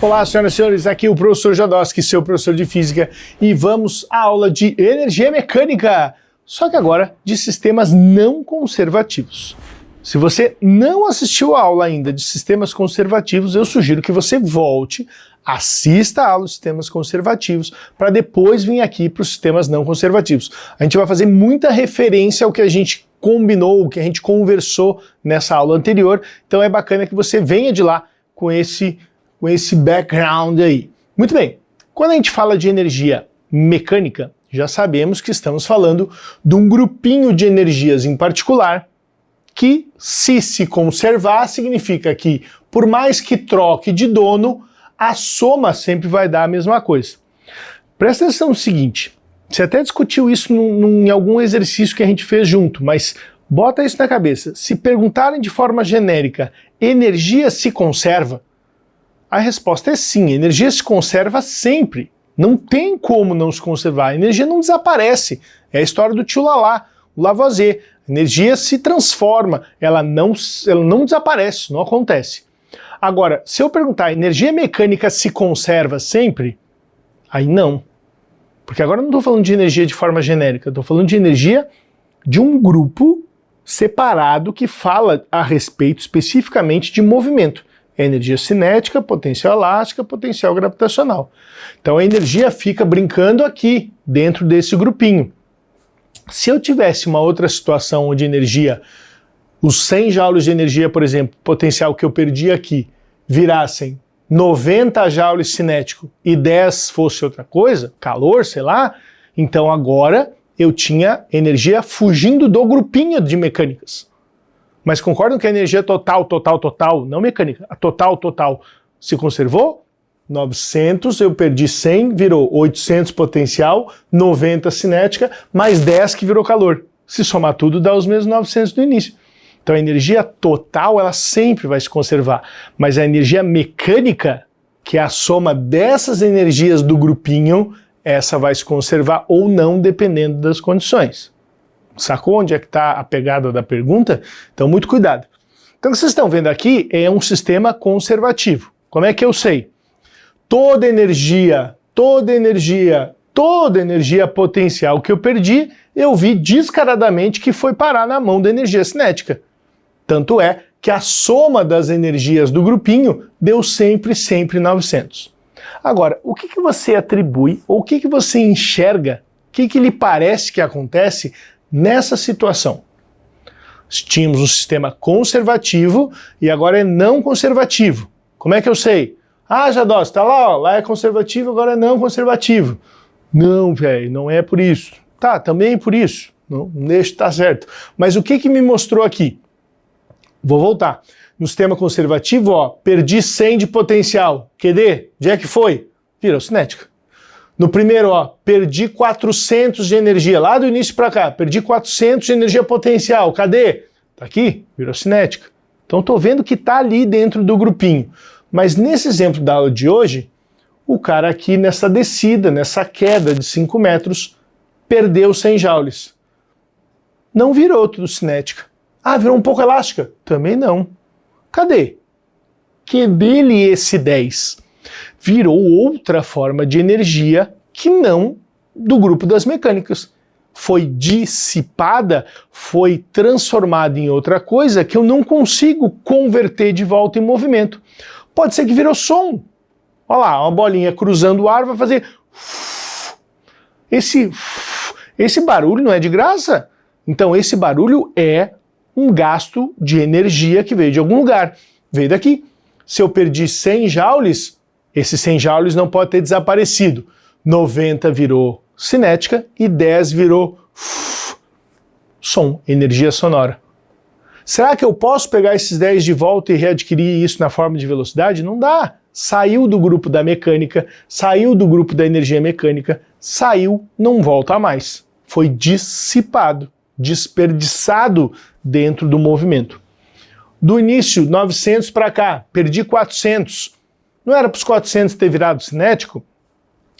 Olá, senhoras e senhores, aqui é o professor Jodosky, seu professor de física, e vamos à aula de energia mecânica, só que agora de sistemas não conservativos. Se você não assistiu a aula ainda de sistemas conservativos, eu sugiro que você volte, assista a aula de sistemas conservativos, para depois vir aqui para os sistemas não conservativos. A gente vai fazer muita referência ao que a gente combinou, o que a gente conversou nessa aula anterior, então é bacana que você venha de lá com esse background aí. Muito bem, quando a gente fala de energia mecânica, já sabemos que estamos falando de um grupinho de energias em particular que, se conservar, significa que, por mais que troque de dono, a soma sempre vai dar a mesma coisa. Presta atenção no seguinte, você até discutiu isso em algum exercício que a gente fez junto, mas bota isso na cabeça. Se perguntarem de forma genérica, energia se conserva? A resposta é sim, a energia se conserva sempre. Não tem como não se conservar, a energia não desaparece. É a história do tio Lalá, o Lavoisier. A energia se transforma, ela não desaparece, não acontece. Agora, se eu perguntar, energia mecânica se conserva sempre? Aí não. Porque agora eu não estou falando de energia de forma genérica, estou falando de energia de um grupo separado que fala a respeito especificamente de movimento. É energia cinética, potencial elástica, potencial gravitacional. Então a energia fica brincando aqui, dentro desse grupinho. Se eu tivesse uma outra situação onde energia, os 100 joules de energia, por exemplo, potencial que eu perdi aqui, virassem 90 joules cinético e 10 fosse outra coisa, calor, sei lá, então agora eu tinha energia fugindo do grupinho de mecânicas. Mas concordam que a energia total, não mecânica, a total, se conservou? 900, eu perdi 100, virou 800 potencial, 90 cinética, mais 10 que virou calor. Se somar tudo, dá os mesmos 900 do início. Então a energia total, ela sempre vai se conservar. Mas a energia mecânica, que é a soma dessas energias do grupinho, essa vai se conservar ou não, dependendo das condições. Sacou onde é que está a pegada da pergunta? Então, muito cuidado. Então, o que vocês estão vendo aqui é um sistema conservativo. Como é que eu sei? Toda energia potencial que eu perdi, eu vi descaradamente que foi parar na mão da energia cinética. Tanto é que a soma das energias do grupinho deu sempre 900. Agora, o que você atribui, ou o que você enxerga, o que lhe parece que acontece nessa situação? Tínhamos um sistema conservativo e agora é não conservativo. Como é que eu sei? Ah, Jadosky, tá lá, ó, lá é conservativo, agora é não conservativo. Não, velho, não é por isso. Tá, também é por isso. Não deixa, tá certo. Mas o que me mostrou aqui? Vou voltar. No sistema conservativo, ó, perdi 100 de potencial. QD, onde é que foi? Virou cinética. No primeiro, ó, perdi 400 de energia, lá do início para cá, perdi 400 de energia potencial, cadê? Tá aqui, virou cinética. Então tô vendo que tá ali dentro do grupinho. Mas nesse exemplo da aula de hoje, o cara aqui nessa descida, nessa queda de 5 metros, perdeu 100 joules. Não virou tudo cinética. Ah, virou um pouco elástica? Também não. Cadê? Que dele esse 10? Virou outra forma de energia que não do grupo das mecânicas. Foi dissipada, foi transformada em outra coisa que eu não consigo converter de volta em movimento. Pode ser que virou som. Olha lá, uma bolinha cruzando o ar vai fazer... Esse barulho não é de graça. Então esse barulho é um gasto de energia que veio de algum lugar. Veio daqui. Se eu perdi 100 joules... Esses 100 joules não pode ter desaparecido. 90 virou cinética e 10 virou som, energia sonora. Será que eu posso pegar esses 10 de volta e readquirir isso na forma de velocidade? Não dá. Saiu do grupo da mecânica, saiu do grupo da energia mecânica, saiu, não volta mais. Foi dissipado, desperdiçado dentro do movimento. Do início, 900 para cá, perdi 400. Não era para os 400 ter virado cinético?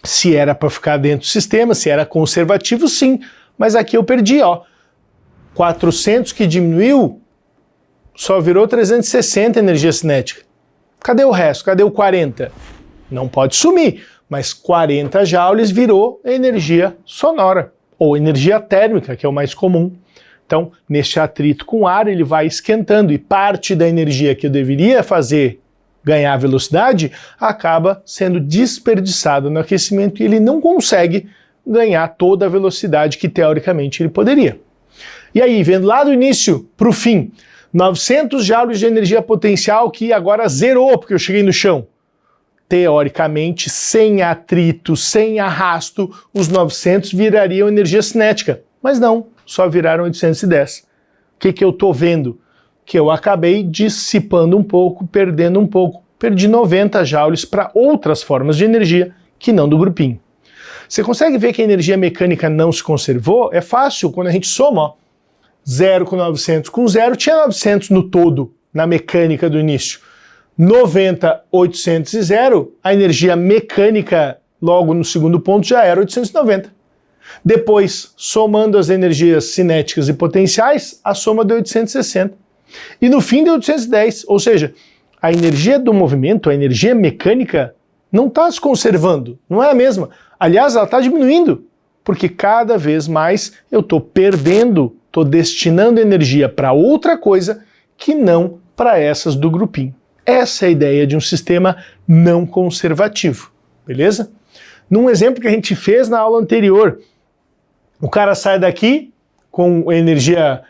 Se era para ficar dentro do sistema, se era conservativo, sim. Mas aqui eu perdi, ó. 400 que diminuiu, só virou 360 energia cinética. Cadê o resto? Cadê o 40? não pode sumir, mas 40 joules virou energia sonora, ou energia térmica, que é o mais comum. Então, neste atrito com ar, ele vai esquentando e parte da energia que eu deveria fazer ganhar velocidade acaba sendo desperdiçada no aquecimento e ele não consegue ganhar toda a velocidade que teoricamente ele poderia. E aí, vendo lá do início para o fim, 900 joules de energia potencial que agora zerou porque eu cheguei no chão. Teoricamente, sem atrito, sem arrasto, os 900 virariam energia cinética. Mas não, só viraram 810. O que eu estou vendo? Que eu acabei dissipando um pouco, perdendo um pouco. Perdi 90 joules para outras formas de energia que não do grupinho. Você consegue ver que a energia mecânica não se conservou? É fácil, quando a gente soma, ó, 0 com 900 com 0, tinha 900 no todo, na mecânica do início. 90, 800 e 0, a energia mecânica logo no segundo ponto já era 890. Depois, somando as energias cinéticas e potenciais, a soma deu 860. E no fim deu 810, ou seja, a energia do movimento, a energia mecânica, não está se conservando, não é a mesma. Aliás, ela está diminuindo, porque cada vez mais eu estou perdendo, estou destinando energia para outra coisa que não para essas do grupinho. Essa é a ideia de um sistema não conservativo, beleza? Num exemplo que a gente fez na aula anterior, o cara sai daqui com energia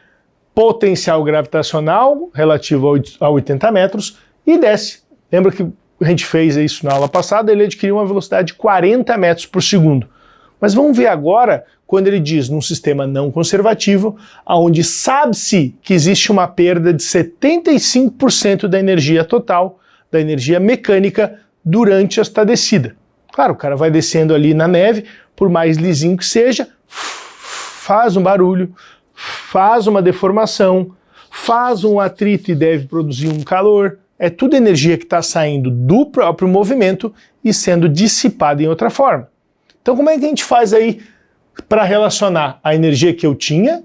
potencial gravitacional relativa a 80 metros e desce. Lembra que a gente fez isso na aula passada, ele adquiriu uma velocidade de 40 metros por segundo. Mas vamos ver agora, quando ele diz num sistema não conservativo, onde sabe-se que existe uma perda de 75% da energia total, da energia mecânica, durante esta descida. Claro, o cara vai descendo ali na neve, por mais lisinho que seja, faz um barulho, faz uma deformação, faz um atrito e deve produzir um calor. É tudo energia que está saindo do próprio movimento e sendo dissipada em outra forma. Então como é que a gente faz aí para relacionar a energia que eu tinha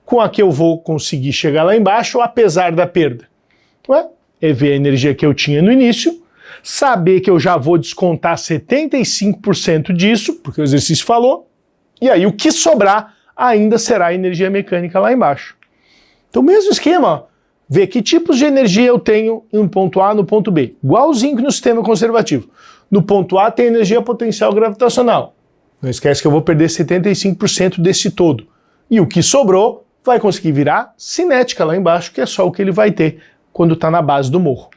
com a que eu vou conseguir chegar lá embaixo, apesar da perda? É ver a energia que eu tinha no início, saber que eu já vou descontar 75% disso, porque o exercício falou, e aí o que sobrar ainda será a energia mecânica lá embaixo. Então mesmo esquema, ó, ver que tipos de energia eu tenho no ponto A, no ponto B. Igualzinho que no sistema conservativo. No ponto A tem energia potencial gravitacional. Não esquece que eu vou perder 75% desse todo. E o que sobrou vai conseguir virar cinética lá embaixo, que é só o que ele vai ter quando está na base do morro.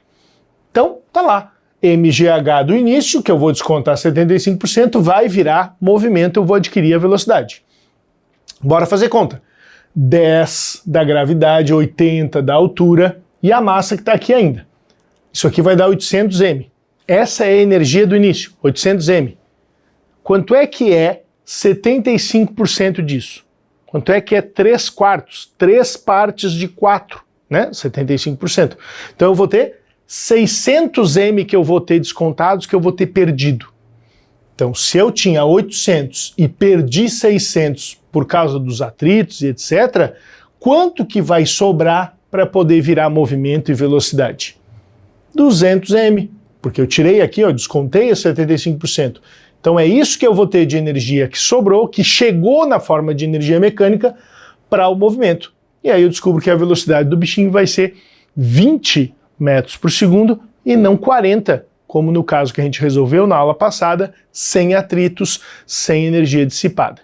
Então, tá lá. MGH do início, que eu vou descontar 75%, vai virar movimento, eu vou adquirir a velocidade. Bora fazer conta. 10 da gravidade, 80 da altura e a massa que está aqui ainda. Isso aqui vai dar 800 M. Essa é a energia do início, 800 M. Quanto é que é 75% disso? Quanto é que é 3/4? 3 partes de 4, né? 75%. Então eu vou ter 600 M que eu vou ter descontados, que eu vou ter perdido. Então, se eu tinha 800 e perdi 600 por causa dos atritos e etc., quanto que vai sobrar para poder virar movimento e velocidade? 200 M, porque eu tirei aqui, ó, descontei os 75%. Então é isso que eu vou ter de energia que sobrou, que chegou na forma de energia mecânica para o movimento. E aí eu descubro que a velocidade do bichinho vai ser 20 metros por segundo e não 40, como no caso que a gente resolveu na aula passada, sem atritos, sem energia dissipada.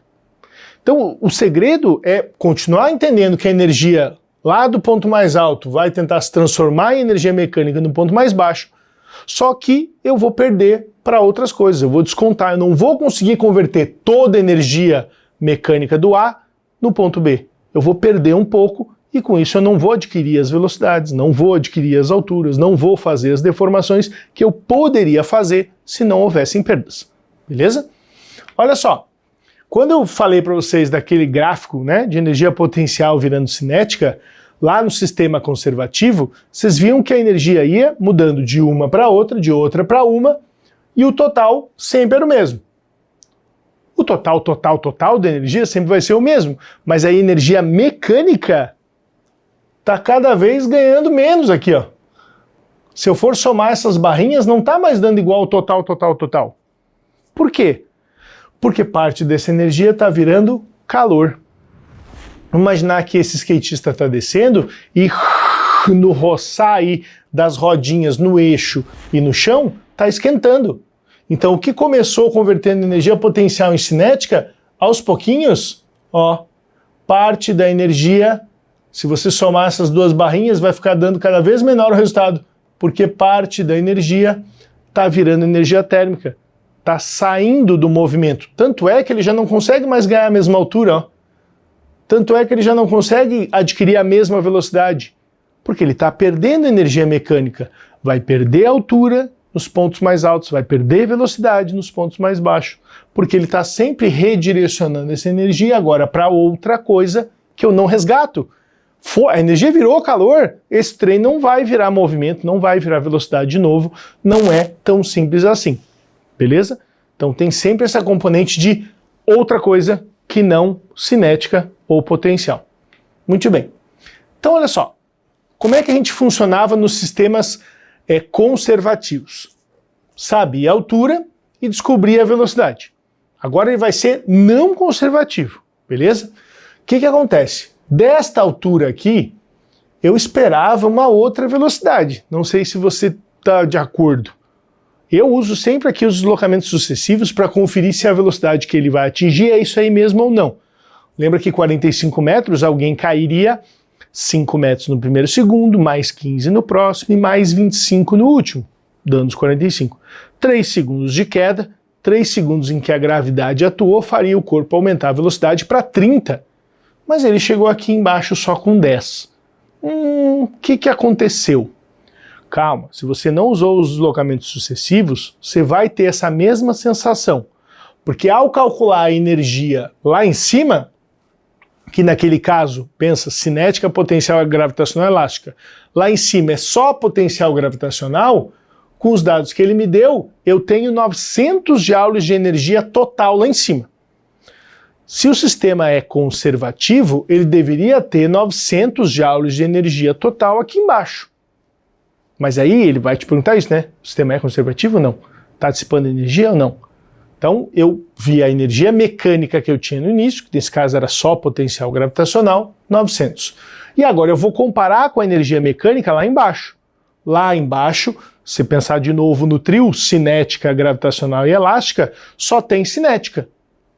Então o segredo é continuar entendendo que a energia lá do ponto mais alto vai tentar se transformar em energia mecânica no ponto mais baixo, só que eu vou perder para outras coisas, eu vou descontar, eu não vou conseguir converter toda a energia mecânica do A no ponto B. Eu vou perder um pouco e com isso eu não vou adquirir as velocidades, não vou adquirir as alturas, não vou fazer as deformações que eu poderia fazer se não houvessem perdas. Beleza? Olha só, quando eu falei para vocês daquele gráfico, né, de energia potencial virando cinética, lá no sistema conservativo, vocês viam que a energia ia mudando de uma para outra, de outra para uma, e o total sempre era o mesmo. O total da energia sempre vai ser o mesmo, mas a energia mecânica está cada vez ganhando menos aqui, ó. Se eu for somar essas barrinhas, não está mais dando igual total. Por quê? Porque parte dessa energia está virando calor. Vamos imaginar que esse skatista está descendo e no roçar aí das rodinhas no eixo e no chão, está esquentando. Então o que começou convertendo energia potencial em cinética, aos pouquinhos, ó, parte da energia, se você somar essas duas barrinhas, vai ficar dando cada vez menor o resultado, porque parte da energia está virando energia térmica, está saindo do movimento. Tanto é que ele já não consegue mais ganhar a mesma altura, ó. Tanto é que ele já não consegue adquirir a mesma velocidade, porque ele está perdendo energia mecânica. Vai perder altura nos pontos mais altos, vai perder velocidade nos pontos mais baixos, porque ele está sempre redirecionando essa energia agora para outra coisa que eu não resgato. A energia virou calor, esse trem não vai virar movimento, não vai virar velocidade de novo, não é tão simples assim, beleza? Então tem sempre essa componente de outra coisa que não cinética ou potencial. Muito bem. Então olha só, como é que a gente funcionava nos sistemas conservativos? Sabia a altura e descobria a velocidade. Agora ele vai ser não conservativo, beleza? O que acontece? Desta altura aqui, eu esperava uma outra velocidade. Não sei se você está de acordo. Eu uso sempre aqui os deslocamentos sucessivos para conferir se a velocidade que ele vai atingir é isso aí mesmo ou não. Lembra que 45 metros alguém cairia 5 metros no primeiro segundo, mais 15 no próximo e mais 25 no último, dando os 45. 3 segundos de queda, 3 segundos em que a gravidade atuou, faria o corpo aumentar a velocidade para 30. Mas ele chegou aqui embaixo só com 10. Que aconteceu? Calma, se você não usou os deslocamentos sucessivos, você vai ter essa mesma sensação. Porque ao calcular a energia lá em cima, que naquele caso, pensa, cinética, potencial gravitacional elástica, lá em cima é só potencial gravitacional, com os dados que ele me deu, eu tenho 900 joules de energia total lá em cima. Se o sistema é conservativo, ele deveria ter 900 joules de energia total aqui embaixo. Mas aí ele vai te perguntar isso, né? O sistema é conservativo ou não? Está dissipando energia ou não? Então eu vi a energia mecânica que eu tinha no início, que nesse caso era só potencial gravitacional, 900. E agora eu vou comparar com a energia mecânica lá embaixo. Lá embaixo, se pensar de novo no trio cinética, gravitacional e elástica, só tem cinética.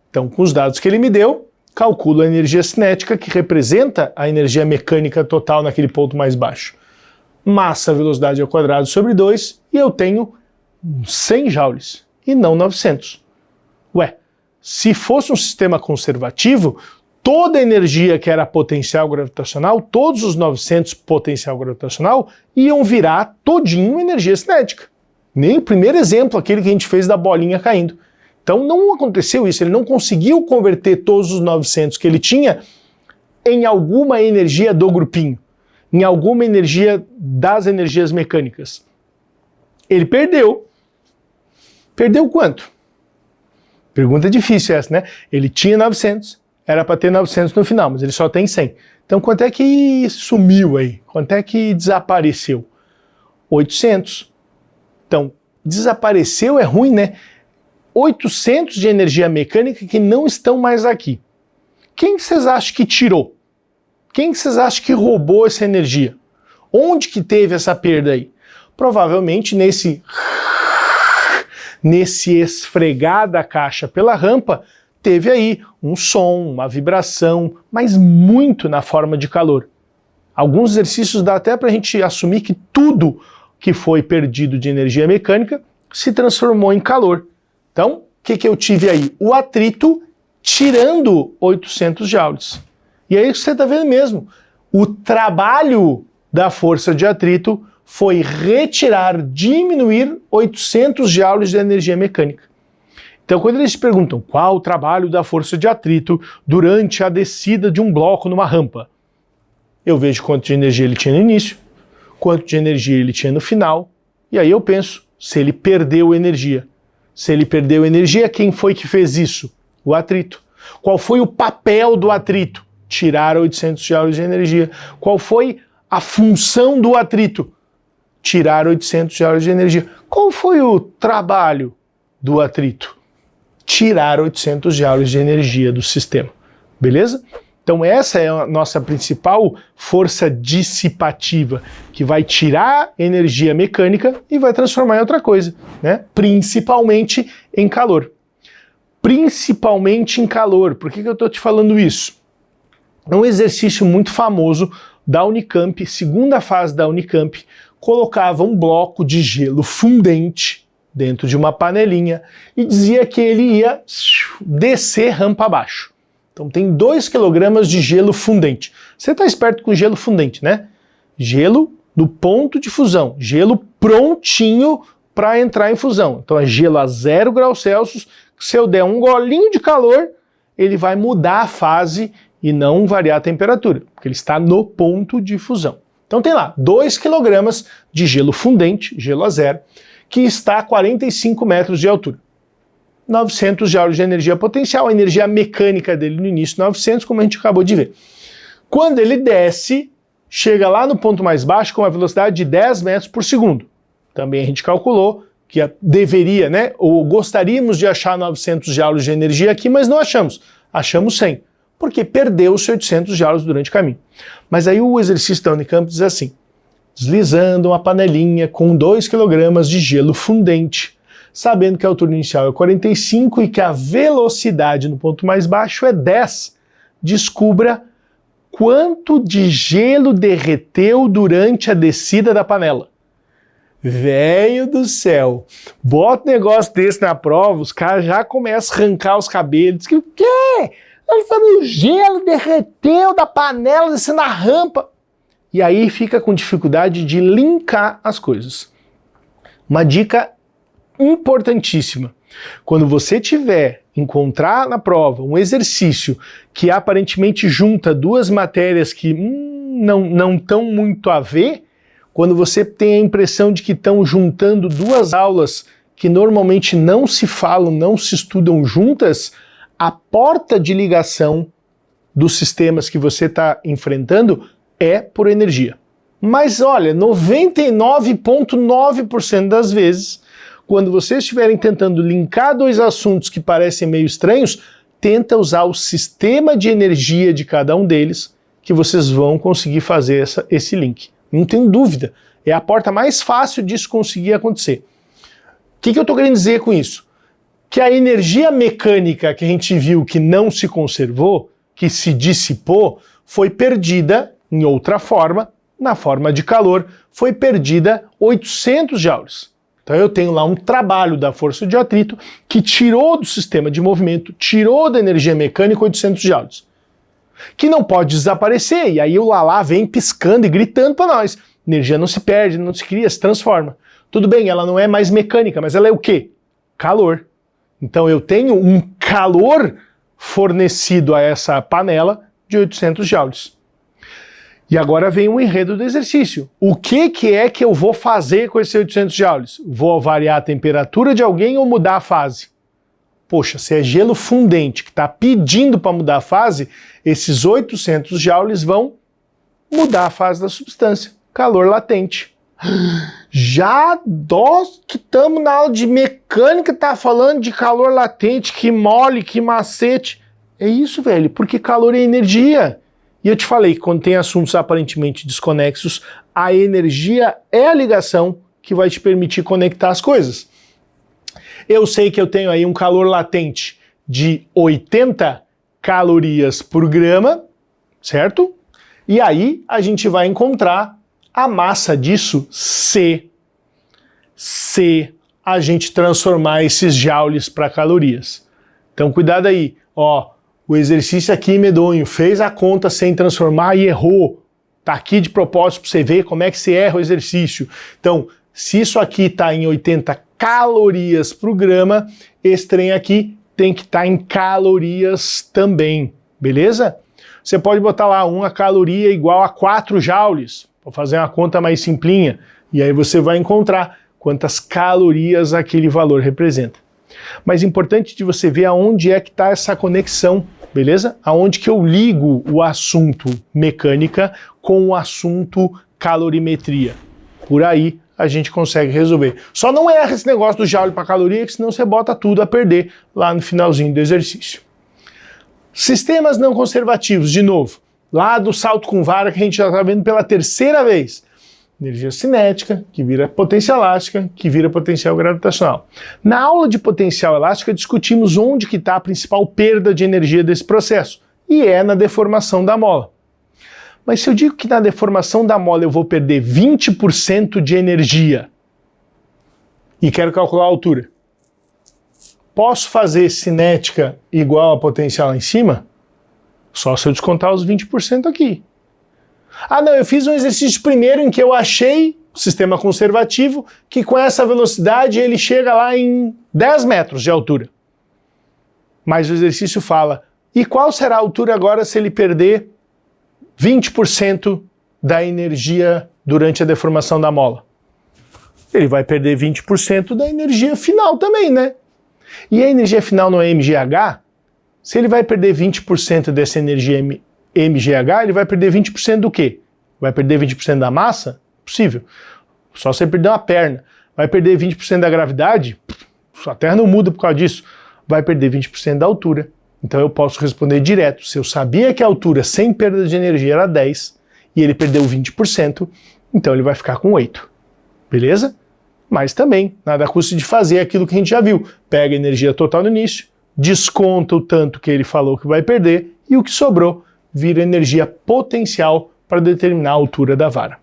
Então, com os dados que ele me deu, calculo a energia cinética, que representa a energia mecânica total naquele ponto mais baixo. Massa, velocidade ao quadrado sobre 2, e eu tenho 100 joules, e não 900. Ué, se fosse um sistema conservativo, toda a energia que era potencial gravitacional, todos os 900 potencial gravitacional, iam virar todinho energia cinética. Nem o primeiro exemplo, aquele que a gente fez da bolinha caindo. Então não aconteceu isso, ele não conseguiu converter todos os 900 que ele tinha em alguma energia do grupinho, em alguma energia das energias mecânicas. Ele perdeu. Perdeu quanto? Pergunta difícil essa, né? Ele tinha 900, era para ter 900 no final, mas ele só tem 100. Então quanto é que sumiu aí? Quanto é que desapareceu? 800. Então, desapareceu é ruim, né? 800 de energia mecânica que não estão mais aqui. Quem vocês acham que tirou? Quem vocês acham que roubou essa energia? Onde que teve essa perda aí? Provavelmente nesse esfregar da caixa pela rampa, teve aí um som, uma vibração, mas muito na forma de calor. Alguns exercícios dá até para a gente assumir que tudo que foi perdido de energia mecânica se transformou em calor. Então, o que eu tive aí? O atrito tirando 800 joules. E aí você está vendo mesmo, o trabalho da força de atrito foi retirar, diminuir 800 joules de energia mecânica. Então, quando eles perguntam qual o trabalho da força de atrito durante a descida de um bloco numa rampa, eu vejo quanto de energia ele tinha no início, quanto de energia ele tinha no final, e aí eu penso, se ele perdeu energia. Se ele perdeu energia, quem foi que fez isso? O atrito. Qual foi o papel do atrito? Tirar 800 joules de energia. Qual foi a função do atrito? tirar 800 joules de energia. Qual foi o trabalho do atrito? Tirar 800 joules de energia do sistema, beleza? Então essa é a nossa principal força dissipativa, que vai tirar energia mecânica e vai transformar em outra coisa, né? Principalmente em calor. Principalmente em calor. Por que eu estou te falando isso? É um exercício muito famoso da Unicamp, segunda fase da Unicamp, colocava um bloco de gelo fundente dentro de uma panelinha e dizia que ele ia descer rampa abaixo. Então tem 2 kg de gelo fundente. Você está esperto com gelo fundente, né? Gelo no ponto de fusão, gelo prontinho para entrar em fusão. Então é gelo a 0 graus Celsius, se eu der um golinho de calor, ele vai mudar a fase e não variar a temperatura, porque ele está no ponto de fusão. Então tem lá 2 kg de gelo fundente, gelo a 0, que está a 45 metros de altura. 900 joules de energia potencial, a energia mecânica dele no início 900, como a gente acabou de ver. Quando ele desce, chega lá no ponto mais baixo com uma velocidade de 10 metros por segundo. Também a gente calculou que deveria, né, ou gostaríamos de achar 900 joules de energia aqui, mas não achamos. Achamos 100, porque perdeu os 800 joules durante o caminho. Mas aí o exercício da Unicamp diz assim: deslizando uma panelinha com 2 kg de gelo fundente, sabendo que a altura inicial é 45 e que a velocidade no ponto mais baixo é 10, descubra quanto de gelo derreteu durante a descida da panela. Velho do céu, bota um negócio desse na prova, os caras já começam a arrancar os cabelos. Diz que o quê? Ele falou, o gelo derreteu da panela descendo a rampa. E aí fica com dificuldade de linkar as coisas. Uma dica importantíssima. Quando você encontrar na prova um exercício que aparentemente junta 2 matérias que não estão muito a ver, quando você tem a impressão de que estão juntando 2 aulas que normalmente não se falam, não se estudam juntas, a porta de ligação dos sistemas que você está enfrentando é por energia. Mas olha, 99,9% das vezes, quando vocês estiverem tentando linkar 2 assuntos que parecem meio estranhos, tenta usar o sistema de energia de cada um deles, que vocês vão conseguir fazer esse link. Não tenho dúvida, é a porta mais fácil disso conseguir acontecer. O que eu estou querendo dizer com isso? Que a energia mecânica que a gente viu que não se conservou, que se dissipou, foi perdida em outra forma, na forma de calor, foi perdida 800 joules. Então eu tenho lá um trabalho da força de atrito que tirou do sistema de movimento, tirou da energia mecânica 800 joules. Que não pode desaparecer, e aí o Lalá vem piscando e gritando para nós. Energia não se perde, não se cria, se transforma. Tudo bem, ela não é mais mecânica, mas ela é o quê? Calor. Então eu tenho um calor fornecido a essa panela de 800 joules. E agora vem o enredo do exercício. O que é que eu vou fazer com esses 800 joules? Vou variar a temperatura de alguém ou mudar a fase? Poxa, se é gelo fundente que está pedindo para mudar a fase, esses 800 joules vão mudar a fase da substância. Calor latente. Já nós que estamos na aula de mecânica tá falando de calor latente, que mole, que macete. É isso, velho, porque calor é energia. E eu te falei que quando tem assuntos aparentemente desconexos, a energia é a ligação que vai te permitir conectar as coisas. Eu sei que eu tenho aí um calor latente de 80 calorias por grama, certo? E aí a gente vai encontrar a massa disso se a gente transformar esses joules para calorias. Então cuidado aí, ó. O exercício aqui medonho, fez a conta sem transformar e errou. Tá aqui de propósito para você ver como é que você erra o exercício. Então, se isso aqui está em 80 calorias por grama, esse trem aqui tem que estar em calorias também, beleza? Você pode botar lá 1 caloria igual a 4 joules, para fazer uma conta mais simplinha, e aí você vai encontrar quantas calorias aquele valor representa. Mas é importante de você ver aonde é que está essa conexão, beleza? Aonde que eu ligo o assunto mecânica com o assunto calorimetria. Por aí a gente consegue resolver. Só não erra esse negócio do joule para caloria, que senão você bota tudo a perder lá no finalzinho do exercício. Sistemas não conservativos, de novo, lá do salto com vara que a gente já está vendo pela terceira vez. Energia cinética, que vira potência elástica, que vira potencial gravitacional. Na aula de potencial elástica discutimos onde que está a principal perda de energia desse processo, e é na deformação da mola. Mas se eu digo que na deformação da mola eu vou perder 20% de energia e quero calcular a altura, posso fazer cinética igual a potencial lá em cima? Só se eu descontar os 20% aqui. Ah não, eu fiz um exercício primeiro em que eu achei o sistema conservativo que com essa velocidade ele chega lá em 10 metros de altura. Mas o exercício fala, e qual será a altura agora se ele perder 20% da energia durante a deformação da mola? Ele vai perder 20% da energia final também, né? E a energia final não é MGH? Se ele vai perder 20% dessa energia MGH, ele vai perder 20% do quê? Vai perder 20% da massa? Possível. Só se ele perder uma perna. Vai perder 20% da gravidade? A Terra não muda por causa disso. Vai perder 20% da altura. Então eu posso responder direto. Se eu sabia que a altura sem perda de energia era 10 e ele perdeu 20%, então ele vai ficar com 8. Beleza? Mas também, nada custa de fazer aquilo que a gente já viu. Pega a energia total no início, desconta o tanto que ele falou que vai perder e o que sobrou vira energia potencial para determinar a altura da vara.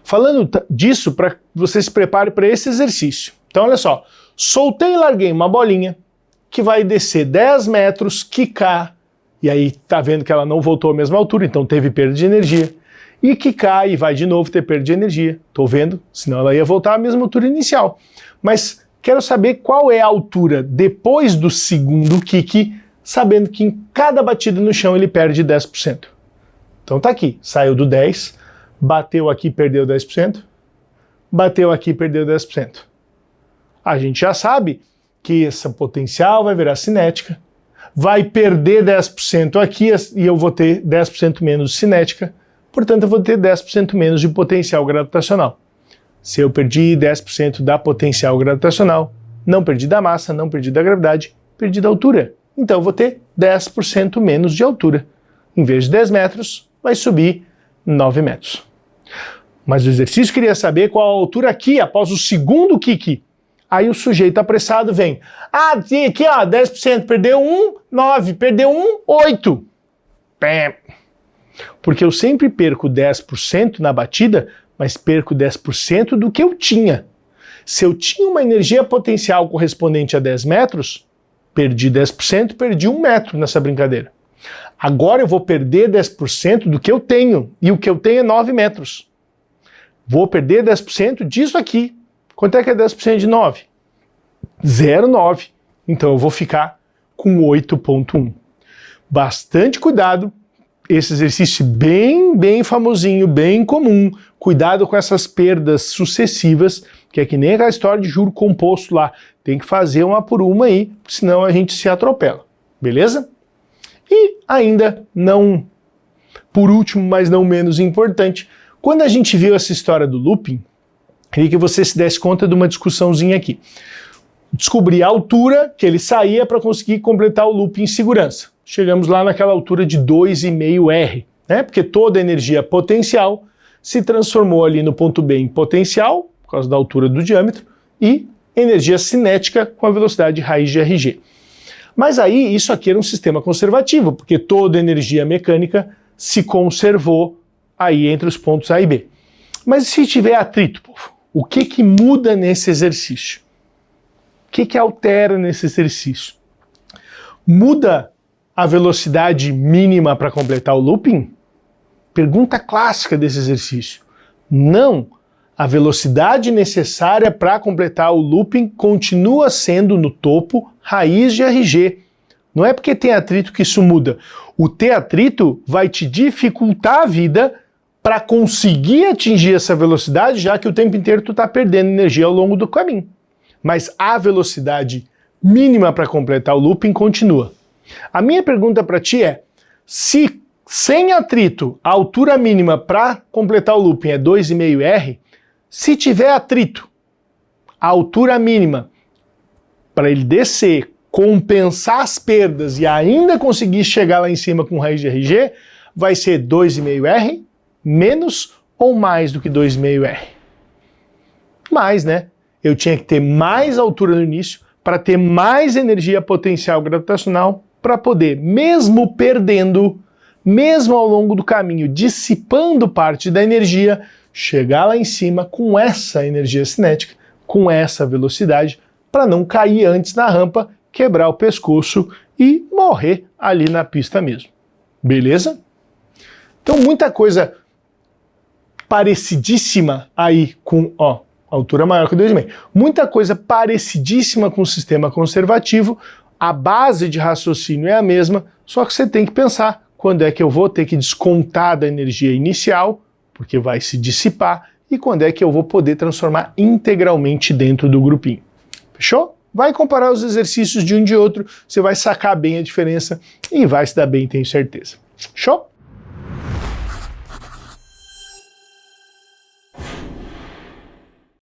Falando disso, para que você se prepare para esse exercício. Então olha só, soltei e larguei uma bolinha que vai descer 10 metros, quicar, e aí tá vendo que ela não voltou à mesma altura, então teve perda de energia, e quicar e vai de novo ter perda de energia. Tô vendo, senão ela ia voltar à mesma altura inicial. Mas quero saber qual é a altura depois do segundo kick, sabendo que em cada batida no chão ele perde 10%. Então tá aqui, saiu do 10, bateu aqui, perdeu 10%, bateu aqui, perdeu 10%. A gente já sabe que essa potencial vai virar cinética, vai perder 10% aqui e eu vou ter 10% menos de cinética, portanto eu vou ter 10% menos de potencial gravitacional. Se eu perdi 10% da potencial gravitacional, não perdi da massa, não perdi da gravidade, perdi da altura. Então eu vou ter 10% menos de altura. Em vez de 10 metros, vai subir 9 metros. Mas o exercício queria saber qual a altura aqui após o segundo kick. Aí o sujeito apressado vem. Ah, tem aqui ó, 10%, perdeu 1, 9, perdeu 1, 8. Pé. Porque eu sempre perco 10% na batida, mas perco 10% do que eu tinha. Se eu tinha uma energia potencial correspondente a 10 metros, perdi 10%, perdi 1 metro nessa brincadeira. Agora eu vou perder 10% do que eu tenho, e o que eu tenho é 9 metros. Vou perder 10% disso aqui. Quanto é que é 10% de 9? 0,9. Então eu vou ficar com 8,1. Bastante cuidado. Esse exercício bem famosinho, bem comum. Cuidado com essas perdas sucessivas, que é que nem aquela história de juro composto lá. Tem que fazer uma por uma aí, senão a gente se atropela. Beleza? E ainda não, por último, mas não menos importante, quando a gente viu essa história do looping, queria que você se desse conta de uma discussãozinha aqui. Descobri a altura que ele saía para conseguir completar o looping em segurança. Chegamos lá naquela altura de 2,5 R, né? Porque toda energia potencial se transformou ali no ponto B em potencial, por causa da altura do diâmetro, e energia cinética com a velocidade de raiz de RG. Mas aí isso aqui era um sistema conservativo, porque toda energia mecânica se conservou aí entre os pontos A e B. Mas se tiver atrito, povo, o que muda nesse exercício? O que altera nesse exercício? Muda a velocidade mínima para completar o looping? Pergunta clássica desse exercício. Não. A velocidade necessária para completar o looping continua sendo no topo raiz de RG. Não é porque tem atrito que isso muda. O ter atrito vai te dificultar a vida para conseguir atingir essa velocidade, já que o tempo inteiro tu está perdendo energia ao longo do caminho. Mas a velocidade mínima para completar o looping continua. A minha pergunta para ti é, se sem atrito a altura mínima para completar o looping é 2,5 R, Se tiver atrito, a altura mínima para ele descer, compensar as perdas e ainda conseguir chegar lá em cima com raiz de RG, vai ser 2,5R menos ou mais do que 2,5R? Mais, né? Eu tinha que ter mais altura no início para ter mais energia potencial gravitacional para poder, mesmo perdendo, mesmo ao longo do caminho, dissipando parte da energia, chegar lá em cima com essa energia cinética, com essa velocidade, para não cair antes na rampa, quebrar o pescoço e morrer ali na pista mesmo. Beleza? Então muita coisa parecidíssima aí com, altura maior que 2,5. Muita coisa parecidíssima com o sistema conservativo, a base de raciocínio é a mesma, só que você tem que pensar quando é que eu vou ter que descontar da energia inicial, porque vai se dissipar, e quando é que eu vou poder transformar integralmente dentro do grupinho. Fechou? Vai comparar os exercícios de um de outro, você vai sacar bem a diferença e vai se dar bem, tenho certeza. Show?